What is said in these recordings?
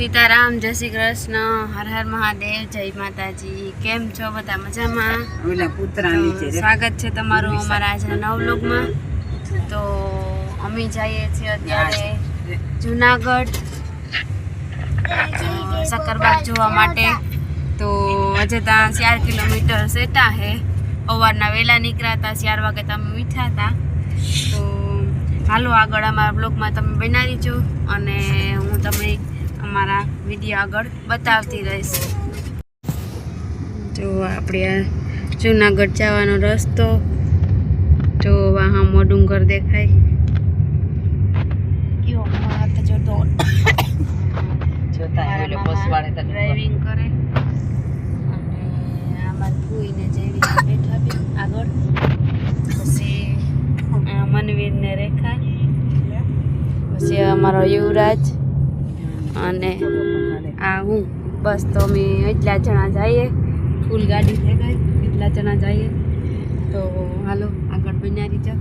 सीताराम जय श्री कृष्ण हर हर महादेव जय माताजी केम छो बता मजामा स्वागत है तमारो अमारा आजना नव व्लॉग में। तो अमी जाइए छे अत्यारे जूनागढ़ सक्करबाग जोवा माटे। तो अजे ता 4 किलोमीटर सेटा है। अवारना वेला निकळ्या 4 वागे तमे मीठा था। तो हालो आगळ अमारा ब्लॉग में तमे बना रहीजो अने हूँ तमे अमारा विडियो आगळ बतावती रहीश। जो आपणे जूनागढ़ जवानो रस्तो जो वहाँ मोडुंगर देखाय क्यों मत जो तो जोता है बसवाड़े तक ड्राइविंग करे अने अमार फूईने जेवी बैठा बे आगळ पछी मनवीर ने रेखा पछी अमारो युवराज अने आ हूँ बस। तो अमे एटला जना जाइए फूल गाड़ी थे गई एटला जना जाइए। तो हालो आगळ बन्या रहीजो।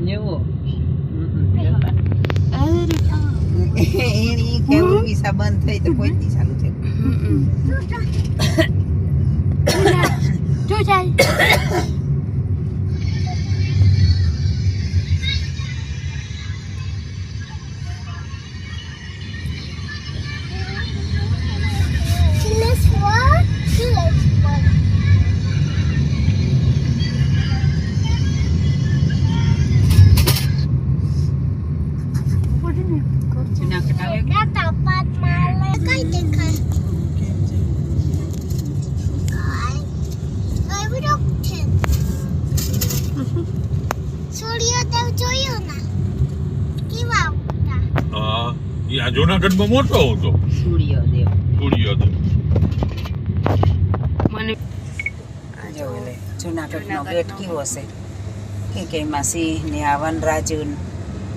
येवो एनी केवल वीसा बंद થઈ તો કોઈ થી ચાલુ છે જો ચાલ जूनागढ़ में मोटो होतो सूर्योदय मने જોલે જૂનાગઢનો ગેટ કેવો છે કે એમાં સિંહ ને આ વનરાજ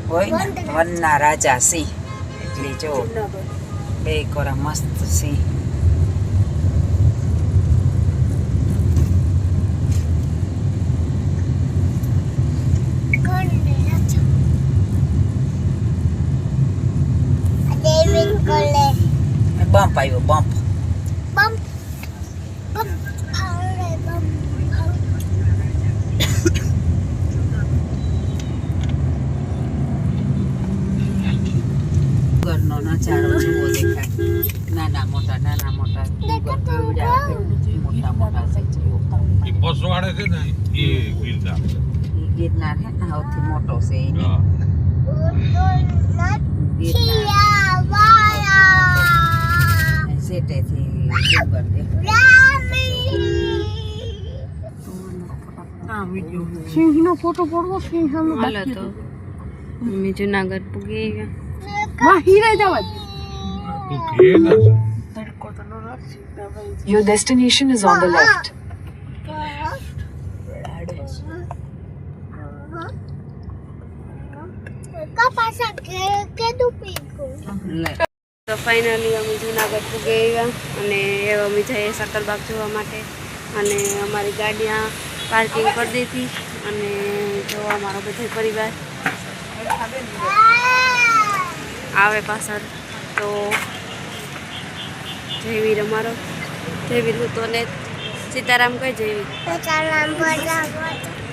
હોય ને વનના રાજા સિંહ એટલે જો બે કોરા મસ્ત સિંહ બમ્પ આવ્યો બમ્પ ઘરનો નજારો જેવો દેખાય નાના મોટા મોટા મોટા ये बसवाड़े थे ना ये गिरनार ગિરનાર હે ને સૌથી મોટો છે એની સેટેથી ડુંગર સિંહનો ફોટો પડવો સિંહનો હાલો તો અમે જૂનાગઢ પૂગી ગયા માં હીરા જવા तू के ना તડકો તો નો રાખી Your destination is on the left. તો ફાઇનલી અમે જૂનાગઢ પૂગી ગયા અને અમે જઈએ सक्करबाग જોવા માટે। અને અમારી ગાડી આ પાર્કિંગ કરી દીધી અને જો અમારો બધો પરિવાર આવે પાછળ। તો જયવીર અમારો જયવીર હું તો ને સીતારામ કઈ જયવીર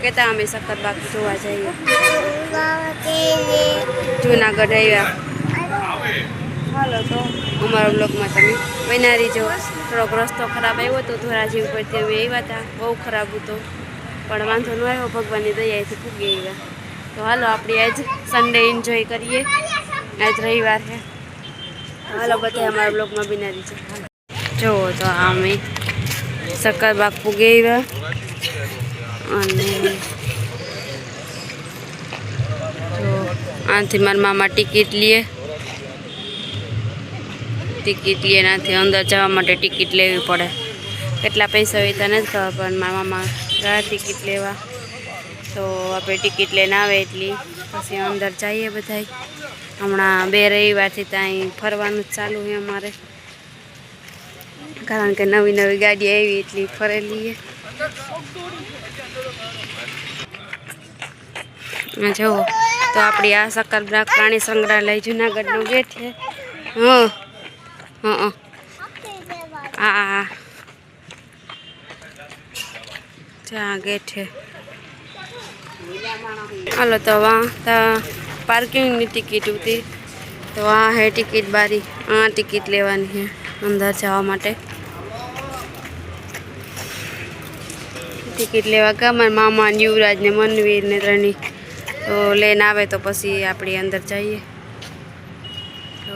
કહેતા અમે सक्करबाग જોવા જઈએ જૂનાગઢ આવ્યા। હાલો તો અમારા બ્લોગમાં તમે બન્યા રહીજો। થોડોક રસ્તો ખરાબ આવ્યો તો ધોરાજી ઉપરથી અમે આવ્યા હતા બહુ ખરાબ હતો પણ વાંધો ન આવ્યો ભગવાનની દયાથી પૂગી આવ્યા। તો હાલો આપણે આજ સન્ડે એન્જોય કરીએ આજ રવિવાર છે। હાલો બધા અમારા બ્લોગમાં બન્યા રહીજો। જુઓ તો અમે सक्करबाग પૂગી આવ્યા અને જો આથી મારા મામા ટિકિટ લે એનાથી અંદર જવા માટે ટિકિટ લેવી પડે। કેટલા પૈસા હોય તો નથી ખબર પણ મારા મામા ગયા ટિકિટ લેવા। તો આપણે ટિકિટ લઈને આવે એટલી પછી અંદર જઈએ બધાય। હમણાં 2 રવિવારથી ત્યાં ફરવાનું ચાલુ છે અમારે કારણ કે નવી નવી ગાડી આવી એટલી ફરેલી છે। આ જુઓ તો આપણી આ સક્કરબાગ પ્રાણી સંગ્રહાલય જુનાગઢનો ગેટ છે. હં હં આ જ્યાં ગેટ છે. હાલો તો વहाँ पार्किंग टिकट होती तो वहाँ है टिकट बारी. टिकट लेवानी है अंदर जावा माटे. टिकट लेवा का मारा मामा युवराज ने मनवीर ने रणी तो लेने आवे तो पसी आपणी अंदर जाइए. तो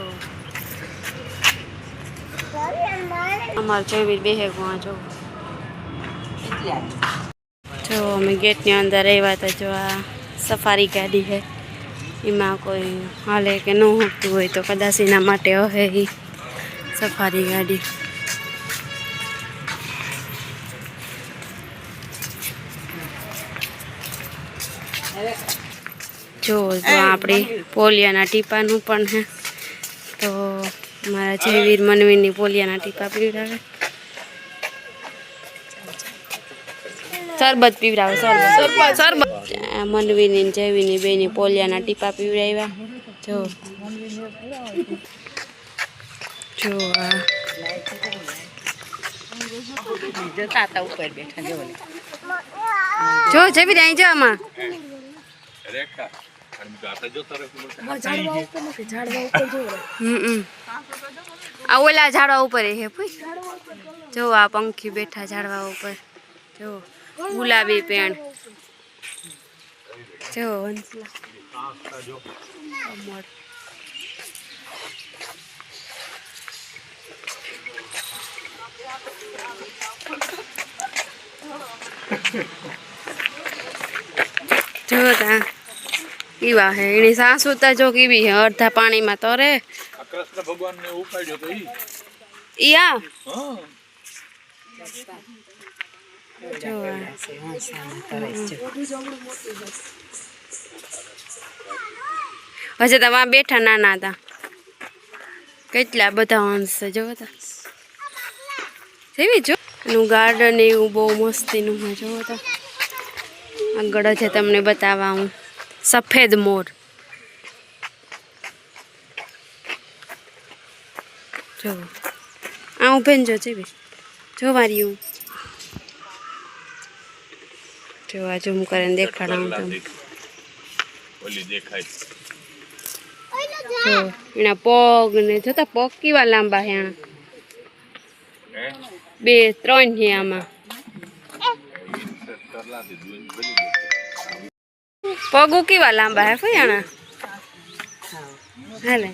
अमार जयवीर बेहे वहाँ जो अमे गेटनी अंदर आव्या तो जो आ सफारी गाड़ी है एमां कोई हाले के न हकतुं होय तो कदाच एना माटे हवे ई सफारी गाड़ी. जो आपणी पोलियाना टीपानुं पण है तो मारा जयवीर मनवीरनी पोलियाना टीपा पीवडावे. शरबत पीवडावे शरबत मनवीनी जयवीनी बेनी पोलियाना टीपा पीवडाव्या. जो जो जो जयवीर आई जा आमा आ ओला झाड़वा ऊपर है जो आ पंखी बैठा झाड़वा ऊपर. जो गुलाबी पेड़ जो हंसला जो कीवा है एनी सासू तो जो कीवी है अर्धा पानी में तरे. कृष्ण भगवान ने उपाड्यो तो ई आ હશે તો વहाँ બેઠા નાના હતા કેટલા બધા હંસ છે જોવો તો જેવી જો એનું ગાર્ડન એવું બહુ મસ્તીનું છે જોવો તો. આગળ છે તમને બતાવવા હું સફેદ મોર જો આ ઉભેન જો જેવી જો મારી હું जो आ जूम करें देखाड़ा हूं तुम ओली देखाय जो एना पग ने जोता पग केवा लांबा है आना बे त्रण है आमा पगो केवा लांबा है कोई आना हाले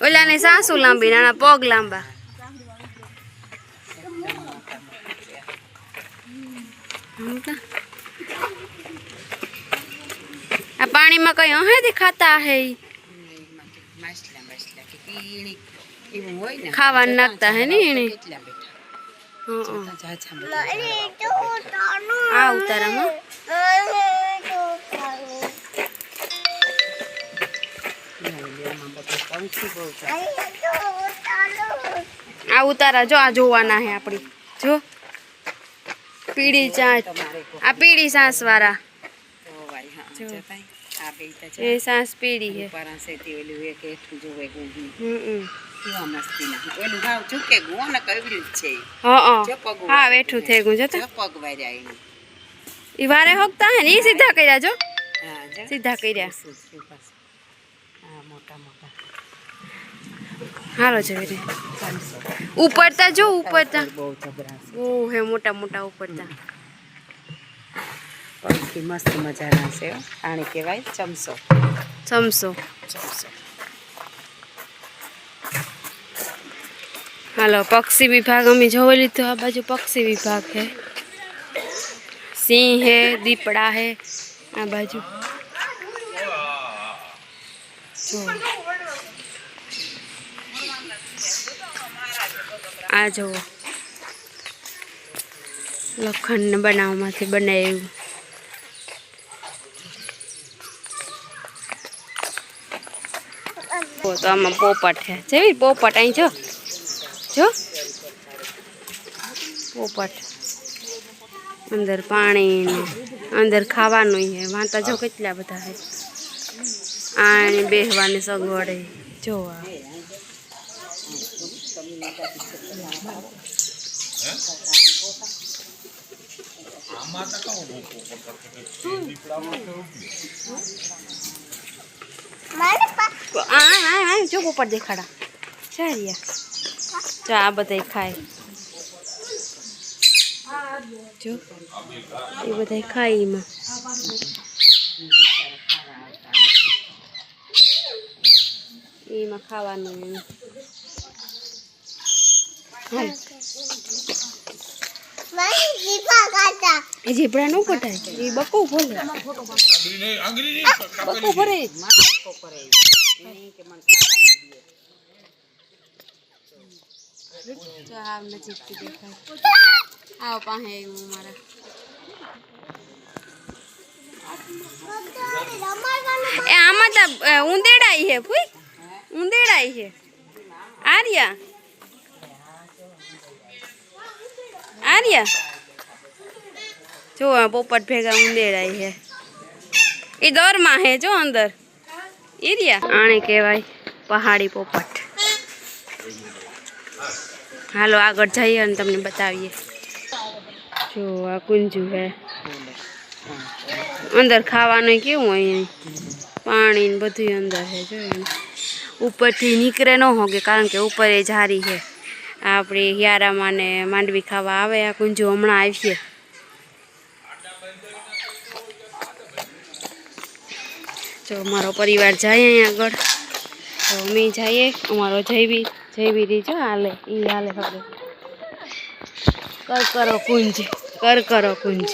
ओला ने सासू लांबी नाना पग लांबा. आ पानी में कहीं है दिखाता है खावा नाखता है नी एने. आ उतारा में आ उतारा जो आ जोवाना है अपनी जो पीड़ी चाट आ पीड़ी सांस वाला ये सांस पीड़ी है. हाँ वेठू थे गु जता ई वारे होकता है नी सीधा कर्या जो सीधा कर्या हालो जवेरी ऊपरता जो ऊपरता ओ है मोटा मोटा ऊपरता पंखी मस्त मजाना से आने कहेवाय चमसो चमसो. हालो पक्षी विभाग अमे जोई लीधो. आ बाजू पक्षी विभाग है सिंह है दीपड़ा है आ बाजू आ जो लोखंड बनावमांथी बनाव्युं. तो आम पोपट है जेवी पोपट अहीं जो जो पोपट અંદર પાણી ને અંદર ખાવાનું હે વાંતા જો કેટલા બધા હે આ બેહવાની સગવડ હે જોવા જો ઉપર દેખાડા ચારિયા જો આ બધા ખાય જો એ બધા ખાય એમાં ખાવાનું એ જીભડા નું કટાય એ બકુ ભરે બકુ ભરે આવ નજીકથી દેખાય આવ પાસે આવ્યું મારા એ આમાં તો ઉંદેડાઈ હે ફૂઈ ઉંદેડાઈ હે આર્યા આર્યા જો આ પોપટ ભેગા ઉંદેડાઈ હે એ દોરમાં હે જો અંદર એરિયા આને કહેવાય પહાડી પોપટ હાલો આગળ જઈએ અને તમને બતાવીએ જો આ કુંજુ હે અંદર ખાવાનું કેવું હોય પાણી ને બધું અંદર છે જો ઉપરથી નીકળે ન હોગે કારણ કે ઉપર એ ઝારી છે આપણે હિયારામાં ને માંડવી ખાવા આવે આ કુંજુ હમણાં આવીએ જો અમારો પરિવાર જાય અહીંયા આગળ તો અમે જઈએ અમારો જયવીરી જો હાલે એ હાલે હવે કર કરો કુંજ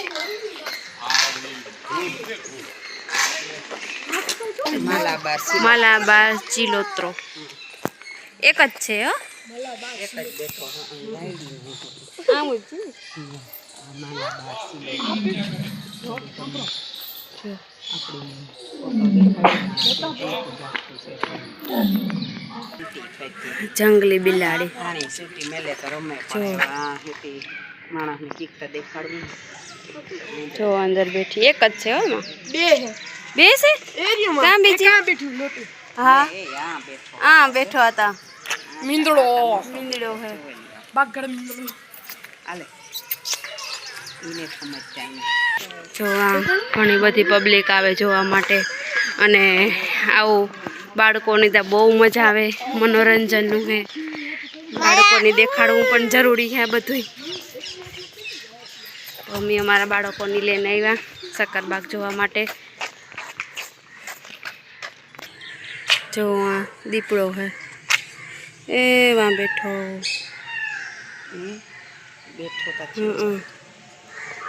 માલાબાર ચિલોત્રો એક જ છે હો આમ જ જંગલી બિલાડી જો અંદર બેઠી એક જ છે હો એમાં બે છે ક્યાં બીજી હા હા બેઠો હતા મીંદડો હે બાગડ મીંદડો આલે જોવા ઘણી બધી પબ્લિક આવે જોવા માટે અને આવું બાળકોની ત્યાં બહુ મજા આવે મનોરંજનનું હે બાળકોને દેખાડવું પણ જરૂરી છે બધું તો અમે અમારા બાળકોને લઈને આવ્યા શક્કરબાગ જોવા માટે જો દીપડો હે એવા બેઠો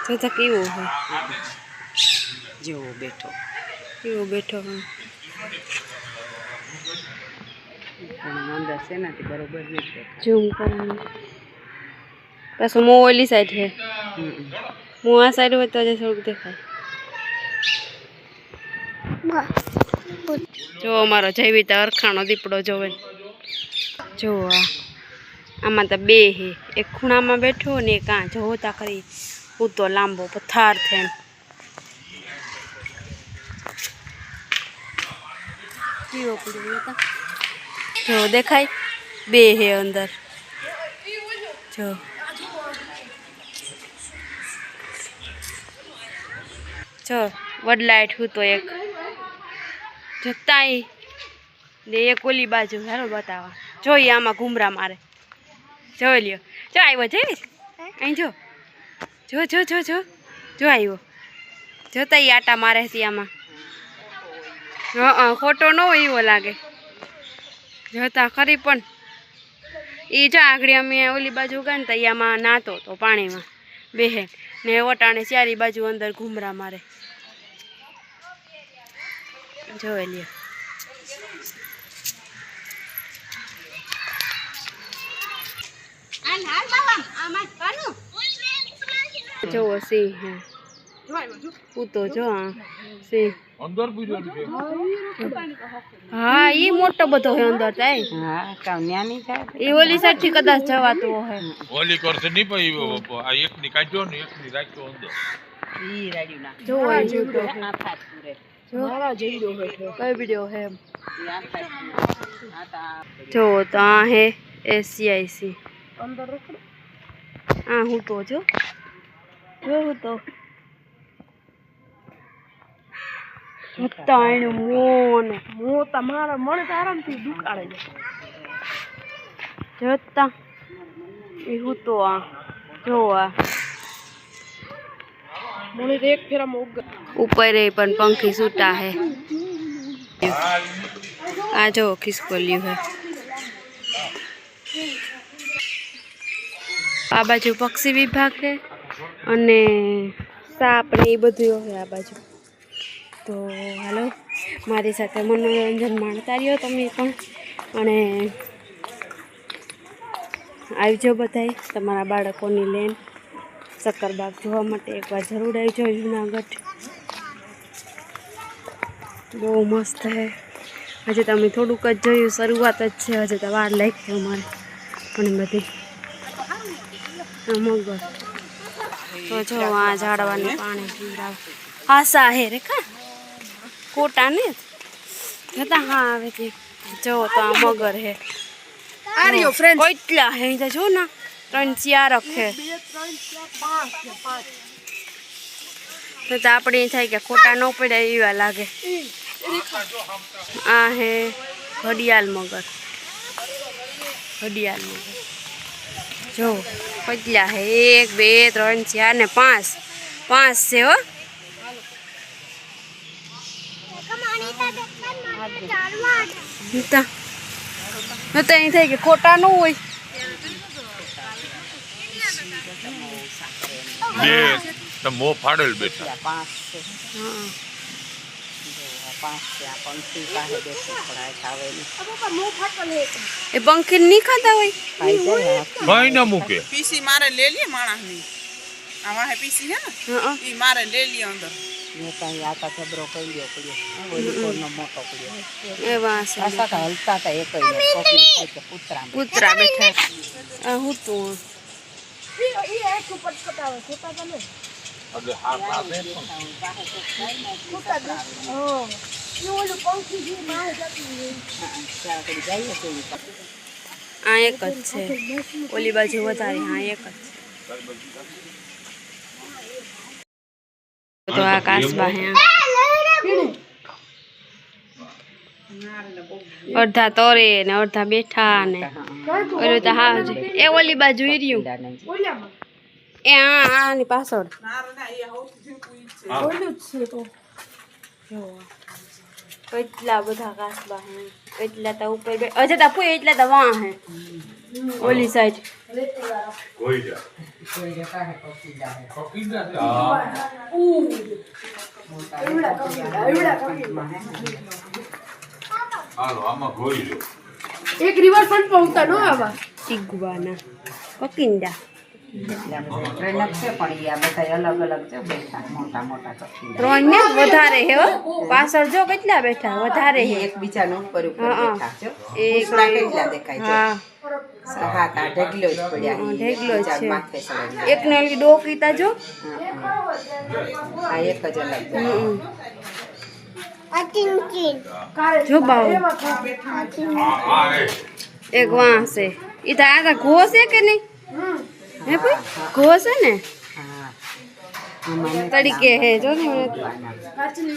જોતા કેવું હે જેવો બેઠો કેવો બેઠો હે ઝૂમ કરવાનું પાછું મોં ઓલી સાઈડ છે મોં આ સાઈડ હોય તો જ થોડુંક દેખાય જો અમારો જયવીતા અરખાણો દીપડો જોવે જો આમાં તો બે હે એક ખૂણામાં બેઠો ને એક આ જોતા કરી હું તો લાંબો પથાર થઈને જો દેખાય બે હે અંદર જો જો વડલાઈટ હું તો એક જતાય ને એક ઓલી બાજુ હાલો બતાવા જોઈએ આમાં ઘૂમરા મારે જોઈ લ્યો જો આવ્યો જઈશ અહીં જો જો જો જો જો જો આવ્યો જોતા એ આટા મારે હતી આમાં હા ખોટો ન હોય એવો લાગે જોતા ખરી પણ એ જો આગળ અમે ઓલી બાજુ ગયા ને તો આમાં નાતો તો પાણીમાં બેહે ને વટાણે ચારી બાજુ અંદર ઘૂમરા મારે જોઈ લ્યો જો સિંહ હે હું તો જો આ સિંહ અંદર પૂર્યો છે હા ઈ મોટો બધો હે અંદર થાય હા કાન્યાની જાય ઈ ઓલી સાઈડ થી કદાચ જવાતું હે ઓલી કરશે નહીં ભાઈ આ એકની કાઢ્યો ને એકની રાખ્યો અંદર ઈ રાડ્યું ના જો આ જુદો હે આ થાત પૂરે જો મારા જેડો હે કઈ વિડિયો હે ઈ આ થાત આ તા જો તો આ હે એસીઆઈસી અંદર રખડો આ હું તો જો હું તો હતા એનું મોન તમારા મને તો આરામથી દુખાડે છે જોતા એ હું તો આ જો આ મને એક ફેરામાં ઉપર એ પણ પંખી છૂટા હે આ જો ખિસકોલ્યું હે આ બાજુ પક્ષી વિભાગ છે અને સાપ ને એ બધું હોય આ બાજુ તો હાલો મારી સાથે મનોરંજન માણતા રહ્યો તમે પણ અને આવજો બધાય તમારા બાળકોની લઈને સક્કરબાગ જોવા માટે એકવાર જરૂર આવજો જુનાગઢ બહુ મસ્ત છે હજી તમે થોડુંક જ જોયું શરૂઆત જ છે હજી તો વાર લાગી અમારે પણ બધી મગર તો જો આ ઝાડવાનું પાણી પીવડાવ હાસા હે રે કા ખોટા ને જતા હા આવે છે જો તો આ મગર હે આર્યો ફ્રેન્ડ કેટલા હે તો જો ના 3-4 રખે તો આપણે થાય કે ખોટા ન પડે એવા લાગે આ હે ઘડિયાળ મગર જો કેટલા હે 1 2 3 4 ને 5 છે હો તો અહીં થાય કે ખોટા ન હોય બે તો મો ફાડેલ બેઠા પાંચ છે હા પાંચ છે આ પંખી પાસે બેઠું પડાય ખાવેલી એ પંખી નહીં ખાતા હોય ખાઈ જાય કઈ ના મૂકે પીસી મારે લે લે માણસની આ વાહે પીસી છે ને હા ઈ મારે લે લે અંદર મેં કઈ આતા જબરો પડ્યો ઓલી કોનો મોટો પડ્યો એવા છે પાછા તો હલતા હતા એક કોકની થાય કે પુત્રા કૂતરા બેઠા આ હું તો એટલે હાથ હાથે આ એક જ છે ઓલી બાજુ વધારે હા એક જ છે તો આ કાસબા હે અડધા તોરે ને અડધા બેઠા ને ઓલું તો હા એ ઓલી બાજુ રહ્યું એ આની પાછળ કેટલા બધા કાસબા હે એટલા તો ઉપર અજે તા પૂય એટલા તો વાં હે ઓલી સાઈડ કોઈ જા હાલો આમાં ગોઈ લો એક રિવરફ્રન્ટ પર ઉતા નો આવા ટીગવાના કકિંડા ટ્રેન છે પણ ઈ આ બધા અલગ અલગ છે બેઠા મોટા મોટા ચક્કી ત્રણ ને વધારે હે હો પાછળ જો કેટલા બેઠા વધારે હે એક બીજાનો ઉપર ઉપર હા, હા. બેઠા છો એક પૂછડા કેટલા દેખાય છે હા હાથ આ ઢગલો જ પડ્યા ઈ ઢગલો જ બીજા છે. માથે ચડાવી. એક ને ઓલી ડોકીતા જો આ એક જ અલગ છે. જો બાવ એક વાં છે ઈ તો આ ઘોસ છે કે નહીં હે ભાઈ ઘોસ છે ને હા આમાં તરીકે હે જો ને નથી.